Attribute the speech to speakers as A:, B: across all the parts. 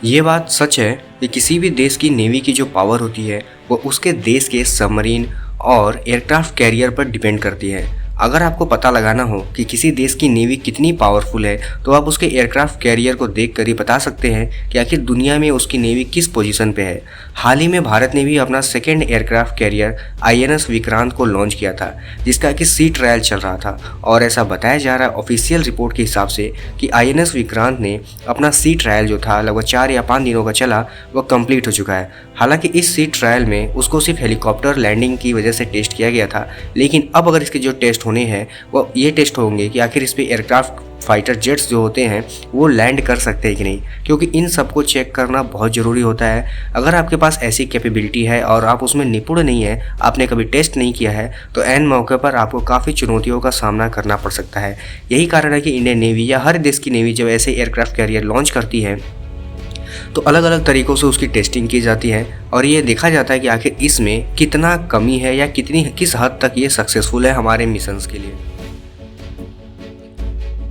A: ये बात सच है कि किसी भी देश की नेवी की जो पावर होती है वो उसके देश के सबमरीन और एयरक्राफ्ट कैरियर पर डिपेंड करती है। अगर आपको पता लगाना हो कि किसी देश की नेवी कितनी पावरफुल है तो आप उसके एयरक्राफ्ट कैरियर को देखकर ही बता सकते हैं कि आखिर दुनिया में उसकी नेवी किस पोजीशन पे है। हाल ही में भारत ने भी अपना second aircraft carrier INS Vikrant को लॉन्च किया था, जिसका कि सी ट्रायल चल रहा था और ऐसा बताया जा रहा है ऑफिशियल रिपोर्ट के हिसाब से कि INS विक्रांत ने अपना सी ट्रायल जो था लगभग 4 या 5 दिनों का चला वह कंप्लीट हो चुका है। हालांकि इस सी ट्रायल में उसको सिर्फ हेलीकॉप्टर लैंडिंग की वजह से टेस्ट किया गया था, लेकिन अब अगर इसके जो टेस्ट होने हैं वो ये टेस्ट होंगे कि आखिर इस पे एयरक्राफ्ट फाइटर जेट्स जो होते हैं वो लैंड कर सकते हैं कि नहीं, क्योंकि इन सबको चेक करना बहुत ज़रूरी होता है। अगर आपके पास ऐसी कैपेबिलिटी है और आप उसमें निपुण नहीं है, आपने कभी टेस्ट नहीं किया है, तो ऐन मौके पर आपको काफ़ी चुनौतियों का सामना करना पड़ सकता है। यही कारण है कि इंडियन नेवी या हर देश की नेवी जब ऐसे एयरक्राफ्ट कैरियर लॉन्च करती है तो अलग अलग तरीक़ों से उसकी टेस्टिंग की जाती है और ये देखा जाता है कि आखिर इसमें कितना कमी है या किस हद तक ये सक्सेसफुल है हमारे मिशंस के लिए।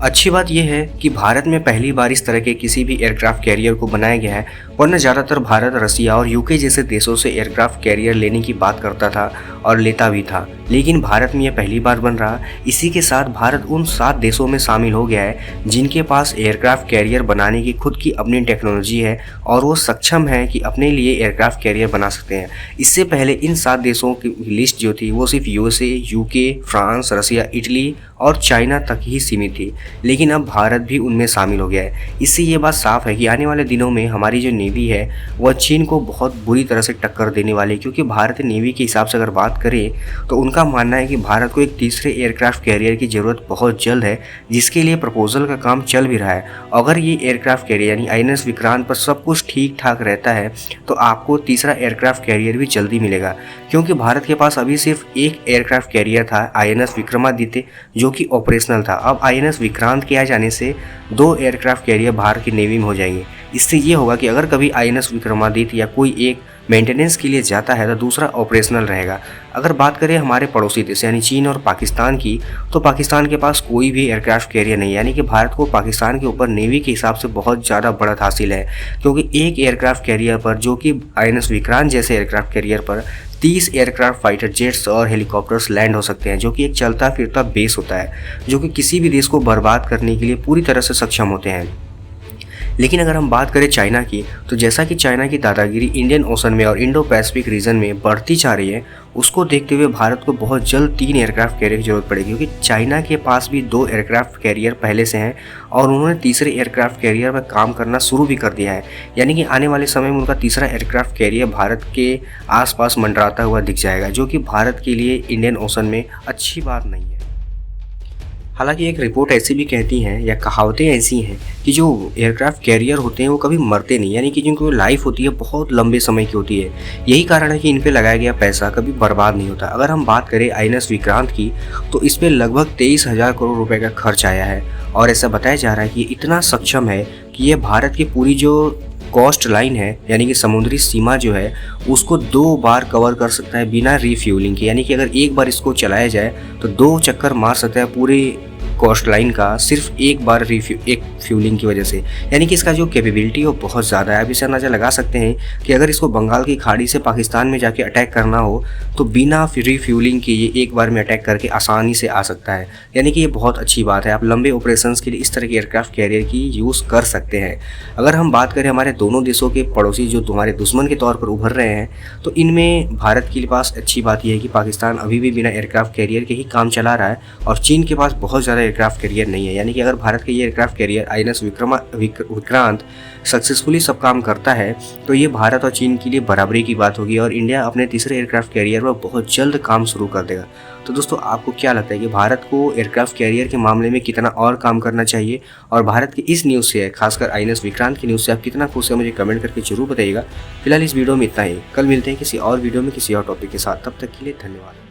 A: अच्छी बात यह है कि भारत में पहली बार इस तरह के किसी भी एयरक्राफ्ट कैरियर को बनाया गया है, वरना ज़्यादातर भारत रसिया और UK जैसे देशों से एयरक्राफ्ट कैरियर लेने की बात करता था और लेता भी था, लेकिन भारत में यह पहली बार बन रहा। इसी के साथ भारत उन 7 देशों में शामिल हो गया है जिनके पास एयरक्राफ्ट कैरियर बनाने की खुद की अपनी टेक्नोलॉजी है और वो सक्षम है कि अपने लिए एयरक्राफ्ट कैरियर बना सकते हैं। इससे पहले इन 7 देशों की लिस्ट जो थी वो सिर्फ USA, UK, फ्रांस, रसिया, इटली और चाइना तक ही सीमित थी, लेकिन अब भारत भी उनमें शामिल हो गया है। इससे ये बात साफ है कि आने वाले दिनों में हमारी जो नेवी है वह चीन को बहुत बुरी तरह से टक्कर देने वाली है, क्योंकि भारतीय नेवी के हिसाब से अगर बात करें तो उनका मानना है कि भारत को एक तीसरे एयरक्राफ्ट कैरियर की ज़रूरत बहुत जल्द है, जिसके लिए प्रपोजल का काम चल भी रहा है। अगर ये एयरक्राफ्ट कैरियर यानी INS विक्रांत पर सब कुछ ठीक ठाक रहता है तो आपको तीसरा एयरक्राफ्ट कैरियर भी जल्दी मिलेगा, क्योंकि भारत के पास अभी सिर्फ एक एयरक्राफ्ट कैरियर था INS विक्रमादित्य जो कि ऑपरेशनल था। अब INS विक्रांत के आ जाने से 2 एयरक्राफ्ट कैरियर भारत की नेवी में हो जाएंगे। इससे ये होगा कि अगर कभी INS विक्रमादित्य या कोई एक मेंटेनेंस के लिए जाता है तो दूसरा ऑपरेशनल रहेगा। अगर बात करें हमारे पड़ोसी देश यानी चीन और पाकिस्तान की, तो पाकिस्तान के पास कोई भी एयरक्राफ्ट कैरियर नहीं, यानी कि भारत को पाकिस्तान के ऊपर नेवी के हिसाब से बहुत ज़्यादा बढ़त हासिल है, क्योंकि एक एयरक्राफ्ट कैरियर पर जो कि INS विक्रांत जैसे एयरक्राफ्ट कैरियर पर 30 एयरक्राफ्ट फाइटर जेट्स और हेलीकॉप्टर्स लैंड हो सकते हैं, जो कि एक चलता फिरता बेस होता है जो कि किसी भी देश को बर्बाद करने के लिए पूरी तरह से सक्षम होते हैं। लेकिन अगर हम बात करें चाइना की, तो जैसा कि चाइना की दादागिरी इंडियन ओशन में और इंडो पैसिफिक रीजन में बढ़ती जा रही है, उसको देखते हुए भारत को बहुत जल्द 3 एयरक्राफ्ट कैरियर की जरूरत पड़ेगी, क्योंकि चाइना के पास भी 2 एयरक्राफ्ट कैरियर पहले से हैं और उन्होंने तीसरे एयरक्राफ्ट कैरियर पर काम करना शुरू भी कर दिया है। यानी कि आने वाले समय में उनका तीसरा एयरक्राफ्ट कैरियर भारत के आसपास मंडराता हुआ दिख जाएगा, जो कि भारत के लिए इंडियन ओशन में अच्छी बात नहीं है। हालांकि एक रिपोर्ट ऐसी भी कहती हैं या कहावतें ऐसी हैं कि जो एयरक्राफ्ट कैरियर होते हैं वो कभी मरते नहीं, यानी कि जिनकी लाइफ होती है बहुत लंबे समय की होती है। यही कारण है कि इन पे लगाया गया पैसा कभी बर्बाद नहीं होता। अगर हम बात करें INS विक्रांत की, तो इस पर लगभग 23,000 करोड़ रुपए का खर्च आया है और ऐसा बताया जा रहा है कि ये इतना सक्षम है कि ये भारत की पूरी जो कोस्ट लाइन है यानी कि समुद्री सीमा जो है उसको 2 बार कवर कर सकता है बिना रिफ्यूलिंग के। यानी कि अगर एक बार इसको चलाया जाए तो 2 चक्कर मार सकता है पूरी कोस्ट लाइन का सिर्फ एक बार एक फ्यूलिंग की वजह से। यानी कि इसका जो कैपेबिलिटी है वो बहुत ज़्यादा है। आप इसे अंदाजा लगा सकते हैं कि अगर इसको बंगाल की खाड़ी से पाकिस्तान में जाके अटैक करना हो तो बिना रिफ्यूलिंग के ये एक बार में अटैक करके आसानी से आ सकता है। यानी कि ये बहुत अच्छी बात है। आप लंबे ऑपरेशंस के लिए इस तरह के एयरक्राफ्ट कैरियर की यूज़ कर सकते हैं। अगर हम बात करें हमारे दोनों देशों के पड़ोसी जो तुम्हारे दुश्मन के तौर पर उभर रहे हैं, तो इनमें भारत के पास अच्छी बात यह है कि पाकिस्तान अभी भी बिना एयरक्राफ्ट कैरियर के ही काम चला रहा है और चीन के पास बहुत ज़्यादा एयरक्राफ्ट कैरियर नहीं है। यानी कि अगर भारत के ये aircraft carrier INS Vikrant successfully सब काम करता है तो ये भारत और चीन के लिए बराबरी की बात होगी और इंडिया अपने तीसरे एयरक्राफ्ट कैरियर पर बहुत जल्द काम शुरू कर देगा। तो दोस्तों, आपको क्या लगता है कि भारत को एयरक्राफ्ट कैरियर के मामले में कितना और काम करना चाहिए, और भारत की इस न्यूज़ से खासकर INS विक्रांत की न्यूज़ से आप कितना खुश है मुझे कमेंट करके जरूर बताइएगा। फिलहाल इस वीडियो में इतना ही। कल मिलते हैं किसी और वीडियो में किसी और टॉपिक के साथ। तब तक के लिए धन्यवाद।